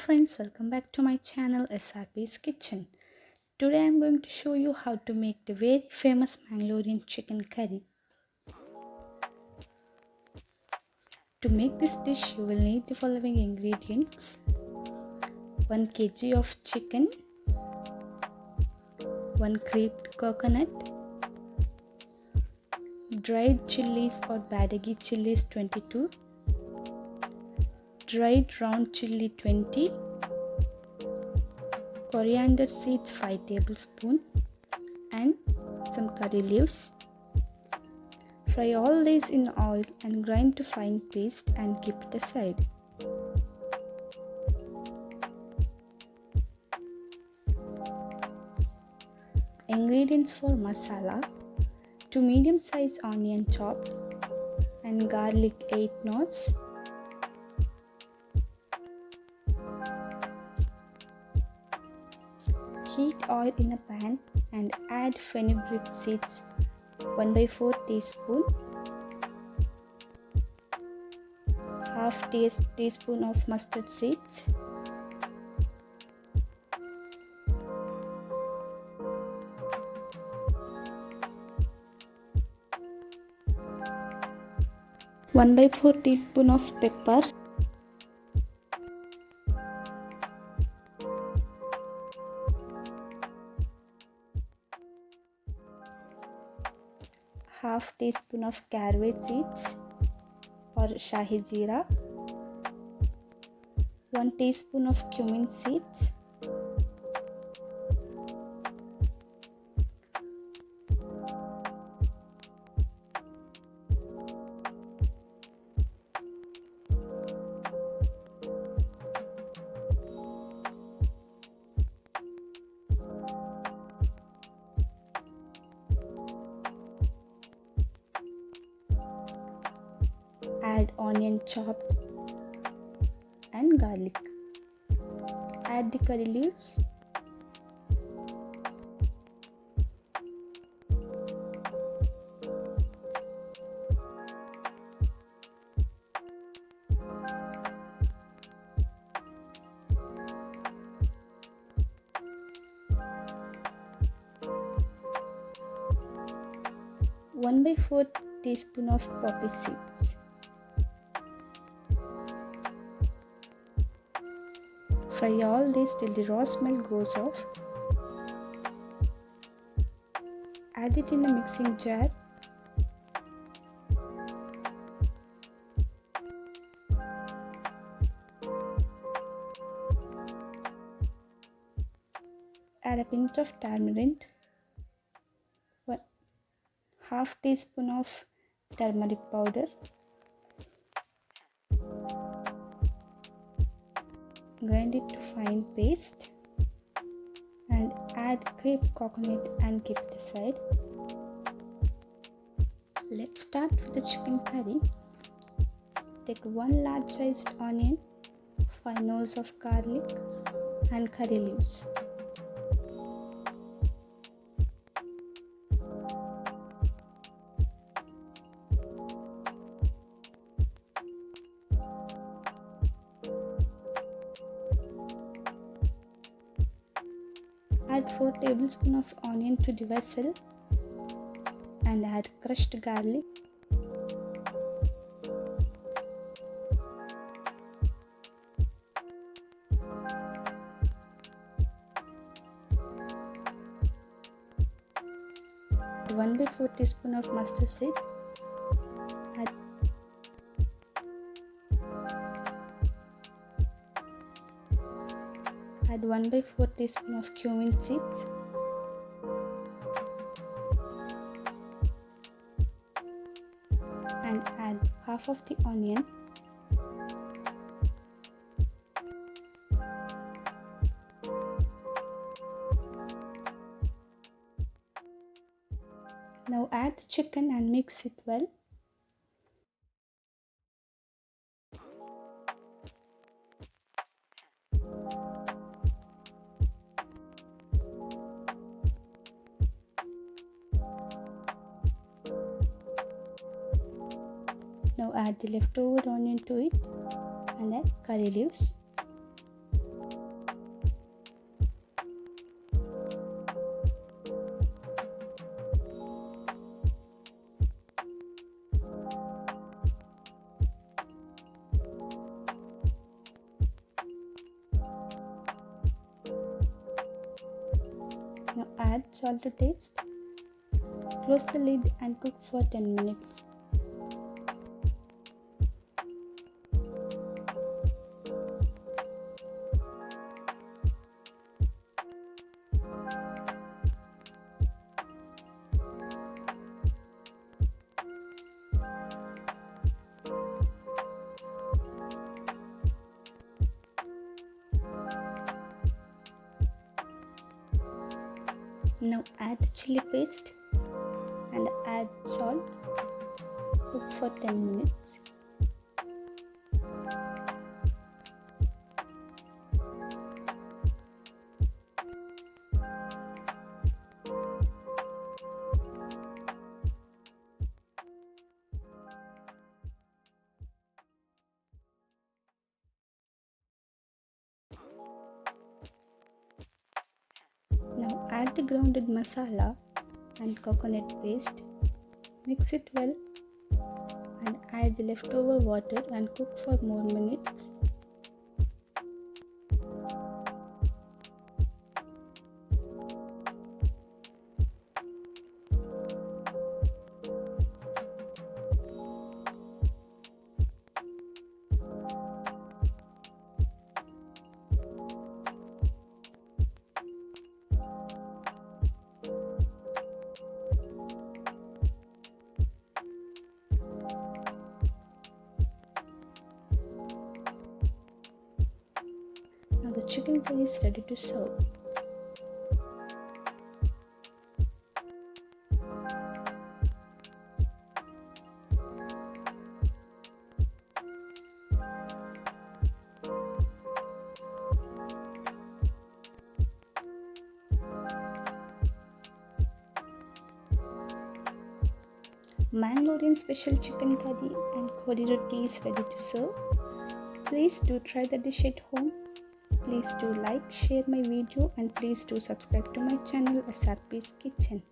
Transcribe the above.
friends, welcome back to my channel SRP's Kitchen. Today I am going to show you how to make the very famous Mangalorean chicken curry. To make this dish you will need the following ingredients: 1 kg of chicken, 1 creped coconut, dried chilies or badagi chilies 22, dried round chili 20, coriander seeds 5 tablespoons and some curry leaves. Fry all these in oil and grind to fine paste and keep it aside. Ingredients for masala: 2 medium-sized onion chopped and garlic 8 knots. Heat oil in a pan and add fenugreek seeds 1/4 teaspoon, half teaspoon of mustard seeds, one by 4 teaspoon of pepper, half teaspoon of caraway seeds or shahi jeera, 1 teaspoon of cumin seeds, add onion chopped and garlic. Add the curry leaves. One by 4 teaspoon of poppy seeds. Fry all this till the raw smell goes off. Add it in a mixing jar. Add a pinch of tamarind, half teaspoon of turmeric powder, grind it to fine paste and add creped coconut and keep it aside. Let's start with the chicken curry. Take 1 large sized onion, 5 nodes of garlic and curry leaves. Add 4 tablespoons of onion to the vessel and add crushed garlic. Add 1/4 teaspoon of mustard seed. Add 1/4 teaspoon of cumin seeds. And add half of the onion. Now add the chicken and mix it well. Now add the leftover onion to it and add curry leaves. Now add salt to taste. Close the lid and cook for 10 minutes. Now add the chili paste and add salt. Cook for 10 minutes. Now add the grounded masala and coconut paste. Mix it well and add the leftover water and cook for more minutes. Now the chicken curry is ready to serve. Mangalorean special chicken curry and korirotti is ready to serve. Please do try the dish at home. Please do like, share my video, and please do subscribe to my channel SRP'S Kitchen.